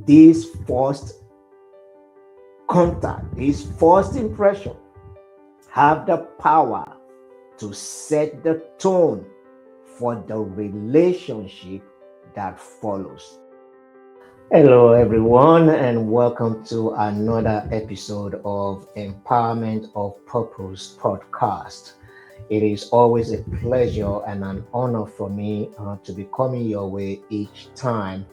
This first contact, this first impression have the power to set the tone for the relationship that follows. Hello, everyone, and welcome to another episode of Empowerment of Purpose podcast. It is always a pleasure and an honor for me to be coming your way each time.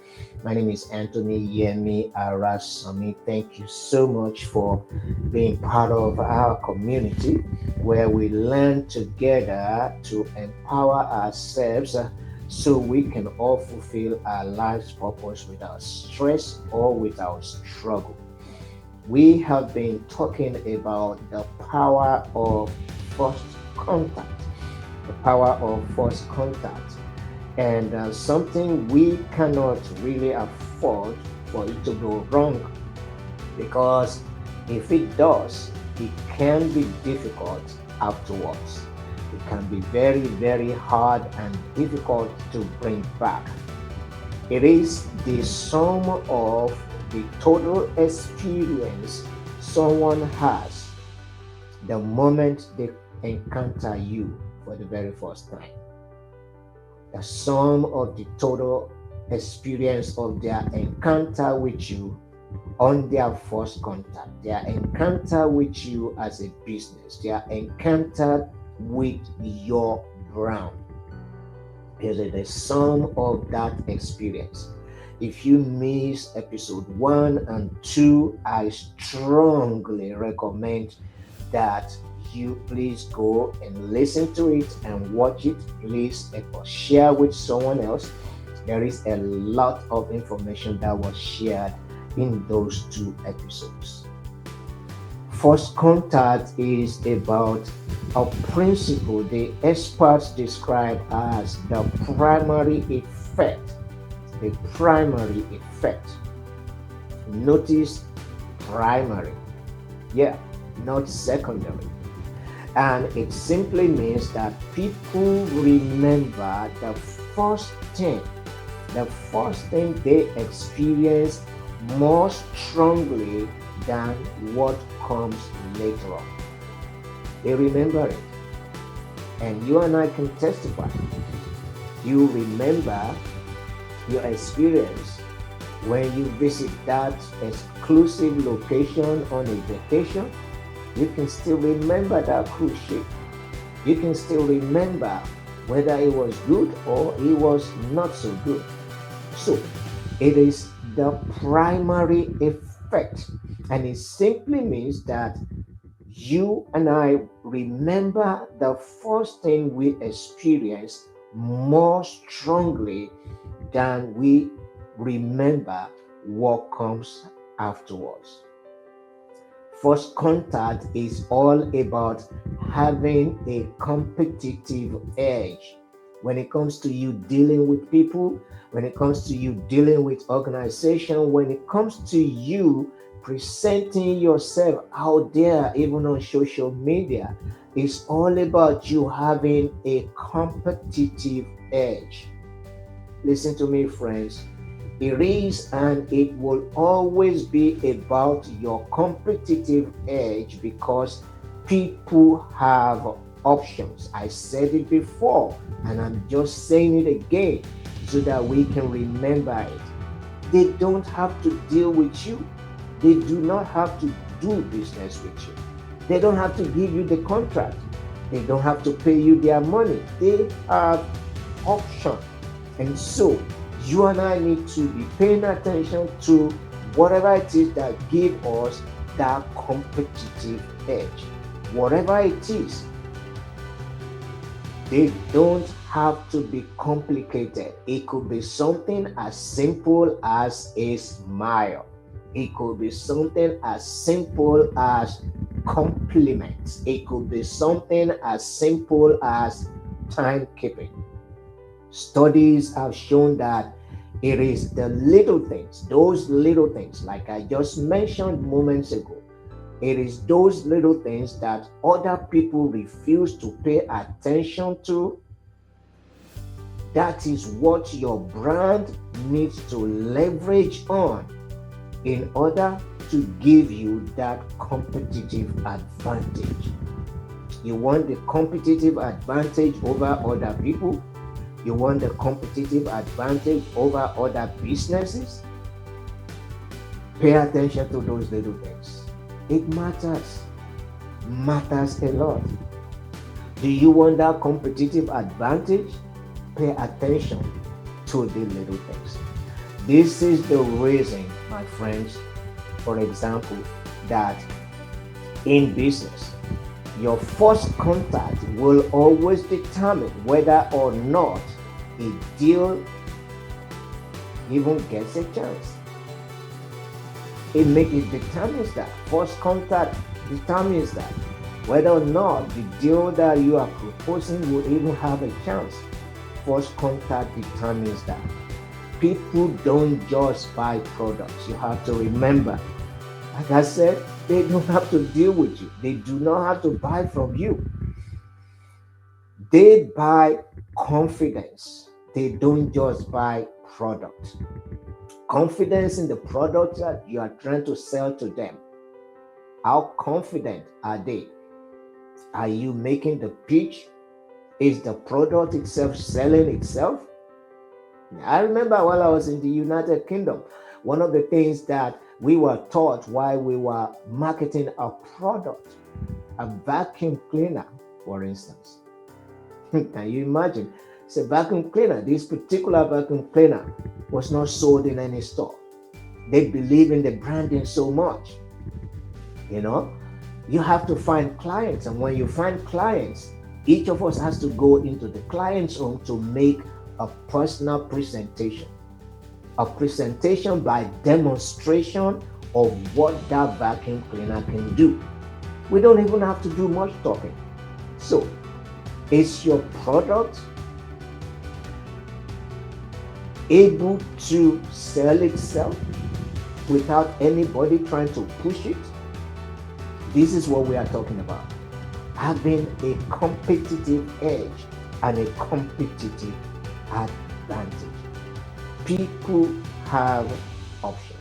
My name is Anthony Yemi Arasami. Thank you so much for being part of our community where we learn together to empower ourselves so we can all fulfill our life's purpose without stress or without struggle. We have been talking about the power of first contact, the power of first contact, and something we cannot really afford for it to go wrong because if it does, it can be difficult afterwards. It can be very, very hard and difficult to bring back. It is the sum of the total experience someone has the moment they encounter you for the very first time. The sum of the total experience of their encounter with you on their first contact, their encounter with you as a business, their encounter with your brand. Is the sum of that experience. If you miss episode 1 and 2, I strongly recommend that you please go and listen to it and watch it. Please share with someone else. There is a lot of information that was shared in those 2 episodes. First contact is about a principle the experts describe as the primary effect. The primary effect. Notice primary. Yeah, not secondary. And it simply means that people remember the first thing they experience more strongly than what comes later on. They remember it. And you and I can testify. You remember your experience when you visit that exclusive location on a vacation. You can still remember that cruise ship. You can still remember whether it was good or it was not so good. So it is the primary effect, and it simply means that you and I remember the first thing we experience more strongly than we remember what comes afterwards. First contact is all about having a competitive edge when it comes to you dealing with people, when it comes to you dealing with organization, when it comes to you presenting yourself out there, even on social media. It's all about you having a competitive edge. Listen to me, friends. It is and it will always be about your competitive edge because people have options. I said it before and I'm just saying it again so that we can remember it. They don't have to deal with you. They do not have to do business with you. They don't have to give you the contract. They don't have to pay you their money. They have options. And so you and I need to be paying attention to whatever it is that give us that competitive edge. Whatever it is, they don't have to be complicated. It could be something as simple as a smile. It could be something as simple as compliments. It could be something as simple as timekeeping. Studies have shown that it is the little things, those little things, like I just mentioned moments ago. It is those little things that other people refuse to pay attention to. That is what your brand needs to leverage on in order to give you that competitive advantage. You want the competitive advantage over other people. You want the competitive advantage over other businesses. Pay attention to those little things. It matters a lot. Do you want that competitive advantage? Pay attention to the little things. This is the reason, my friends, for example, that in business, your first contact will always determine whether or not a deal even gets a chance. It determines that. First contact determines that whether or not the deal that you are proposing will even have a chance. First contact determines that. People don't just buy products. You have to remember, like I said, they don't have to deal with you. They do not have to buy from you. They buy confidence. They don't just buy products. Confidence in the product that you are trying to sell to them. How confident are they? Are you making the pitch? Is the product itself selling itself? I remember while I was in the United Kingdom, one of the things that we were taught while we were marketing a product, a vacuum cleaner, for instance. Can you imagine? It's a vacuum cleaner. This particular vacuum cleaner was not sold in any store. They believe in the branding so much. You have to find clients, and when you find clients, each of us has to go into the client's home to make a personal presentation. A presentation by demonstration of what that vacuum cleaner can do. We don't even have to do much talking. So, is your product able to sell itself without anybody trying to push it? This is what we are talking about. Having a competitive edge and a competitive advantage. People have options.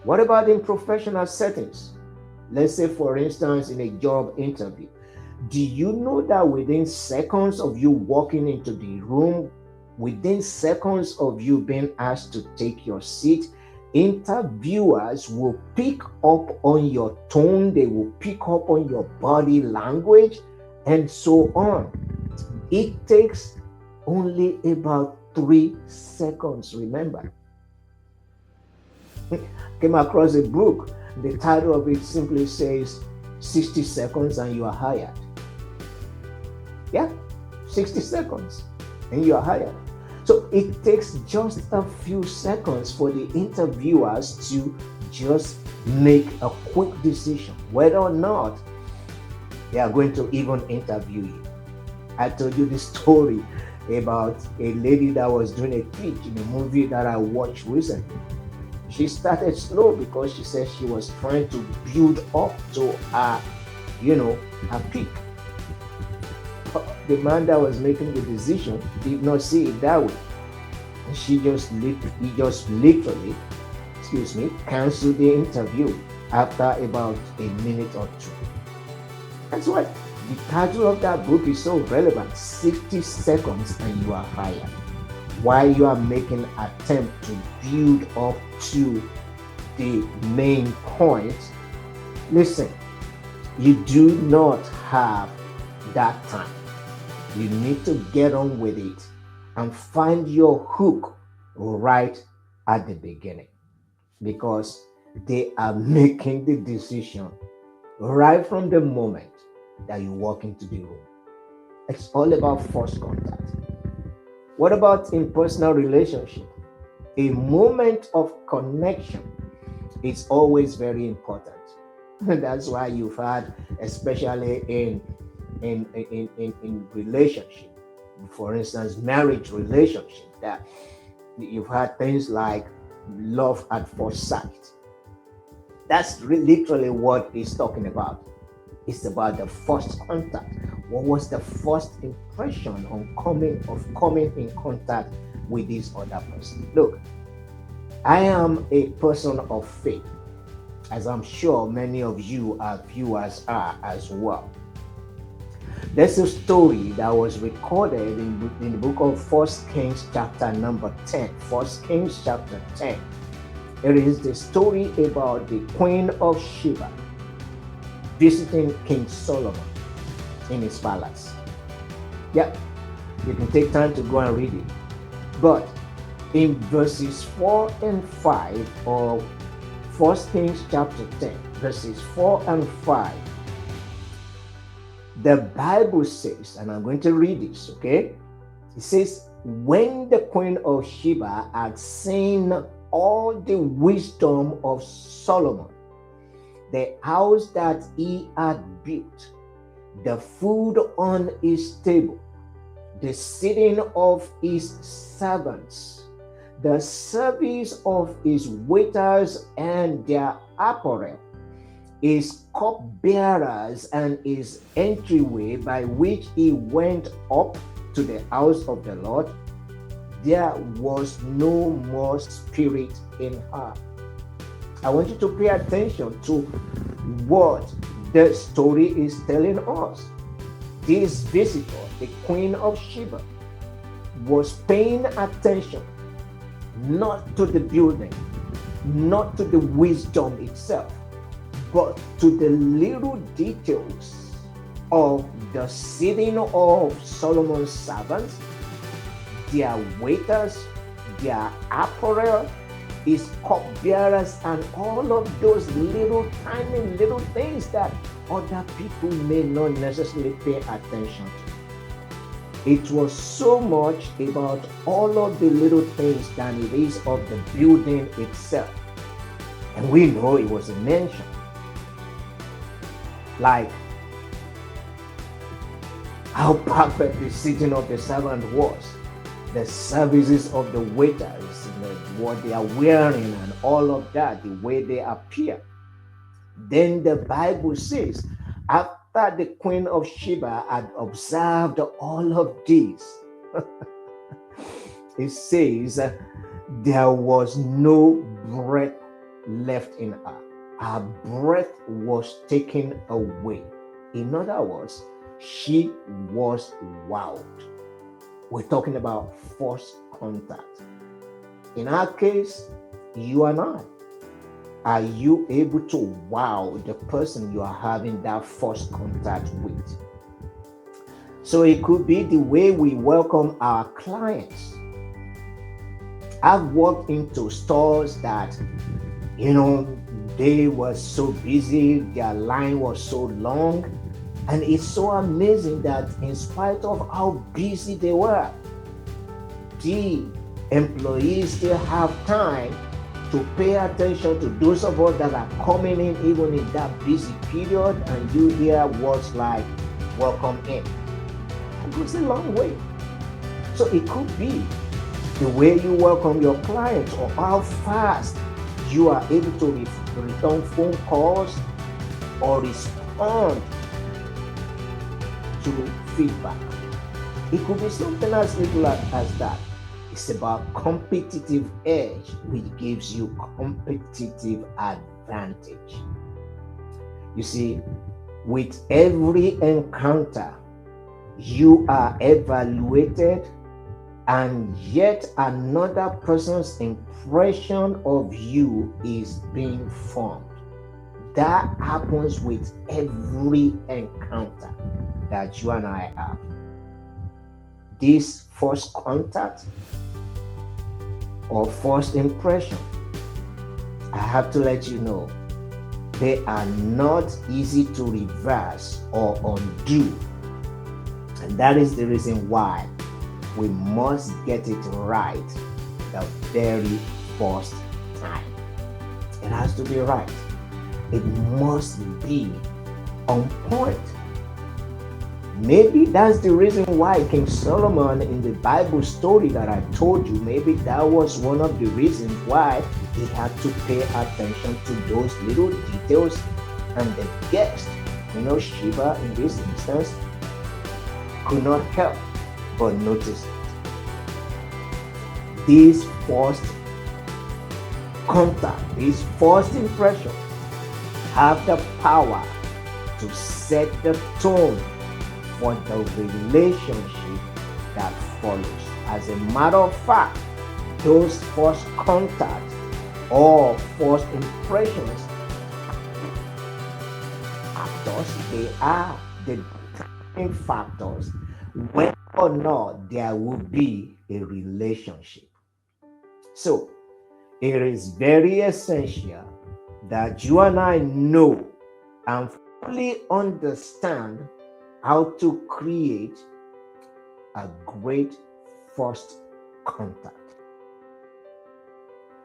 What about in professional settings? Let's say, for instance, in a job interview. Do you know that within seconds of you walking into the room, within seconds of you being asked to take your seat, interviewers will pick up on your tone, they will pick up on your body language, and so on. It takes only about 3 seconds. Remember, came across a book. The title of it simply says 60 seconds and you are hired. Yeah, 60 seconds and you are hired. So it takes just a few seconds for the interviewers to just make a quick decision whether or not they are going to even interview you. I told you the story about a lady that was doing a pitch in a movie that I watched recently. She started slow because she said she was trying to build up to her peak. The man that was making the decision did not see it that way. He just literally, canceled the interview after about a minute or two. That's why the title of that book is so relevant. 60 seconds and you are hired. While you are making an attempt to build up to the main point, listen, you do not have that time. You need to get on with it and find your hook right at the beginning, because they are making the decision right from the moment that you walk into the room. It's all about first contact. What about in personal relationship? A moment of connection is always very important. That's why you've had, especially in relationship, for instance, marriage relationship, that you've had things like love at first sight. That's literally what he's talking about. It's about the first contact. What was the first impression on coming in contact with this other person? Look, I am a person of faith, as I'm sure many of you, our viewers, are as well. There's a story that was recorded in the book of 1 Kings chapter number 10. 1 Kings chapter 10. It is the story about the Queen of Sheba visiting King Solomon in his palace. Yep, you can take time to go and read it. But in verses 4 and 5 of 1 Kings chapter 10, verses 4 and 5, the Bible says, and I'm going to read this, okay? It says, when the Queen of Sheba had seen all the wisdom of Solomon, the house that he had built, the food on his table, the sitting of his servants, the service of his waiters and their apparel, his cupbearers and his entryway by which he went up to the house of the Lord, there was no more spirit in her. I want you to pay attention to what the story is telling us. This visitor, the Queen of Sheba, was paying attention not to the building, not to the wisdom itself, but to the little details of the sitting of Solomon's servants, their waiters, their apparel, his cupbearers, and all of those little tiny little things that other people may not necessarily pay attention to. It was so much about all of the little things than it is of the building itself. And we know it was a mansion. Like how perfect the sitting of the servant was, the services of the waiters, what they are wearing and all of that, the way they appear. Then the Bible says, after the Queen of Sheba had observed all of this, it says there was no breath left in her. Her breath was taken away. In other words, she was wowed. We're talking about first contact. In our case, you and I, are you able to wow the person you are having that first contact with? So it could be the way we welcome our clients. I've walked into stores that, they were so busy, their line was so long, and it's so amazing that in spite of how busy they were, the employees still have time to pay attention to those of us that are coming in even in that busy period, and you hear words like welcome in. It goes a long way. So it could be the way you welcome your clients, or how fast you are able to return phone calls or respond to feedback. It could be something as little as that. It's about competitive edge, which gives you competitive advantage. You see, with every encounter, you are evaluated, and yet another person's impression of you is being formed. That happens with every encounter that you and I have. This first contact or first impression, I have to let you know, they are not easy to reverse or undo. And that is the reason why we must get it right the very first time. It has to be right. It must be on point. Maybe that's the reason why King Solomon, in the Bible story that I told you, maybe that was one of the reasons why he had to pay attention to those little details. And the guest, Sheba in this instance, could not help but notice it. This first contact, these first impressions, have the power to set the tone for the relationship that follows. As a matter of fact, those first contacts or first impressions, they are the determining factors whether or not there will be a relationship. So it is very essential that you and I know and fully understand how to create a great first contact.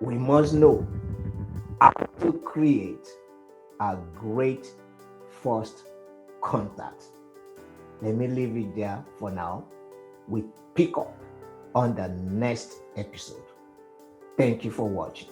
We must know how to create a great first contact. Let me leave it there for now. We pick up on the next episode. Thank you for watching.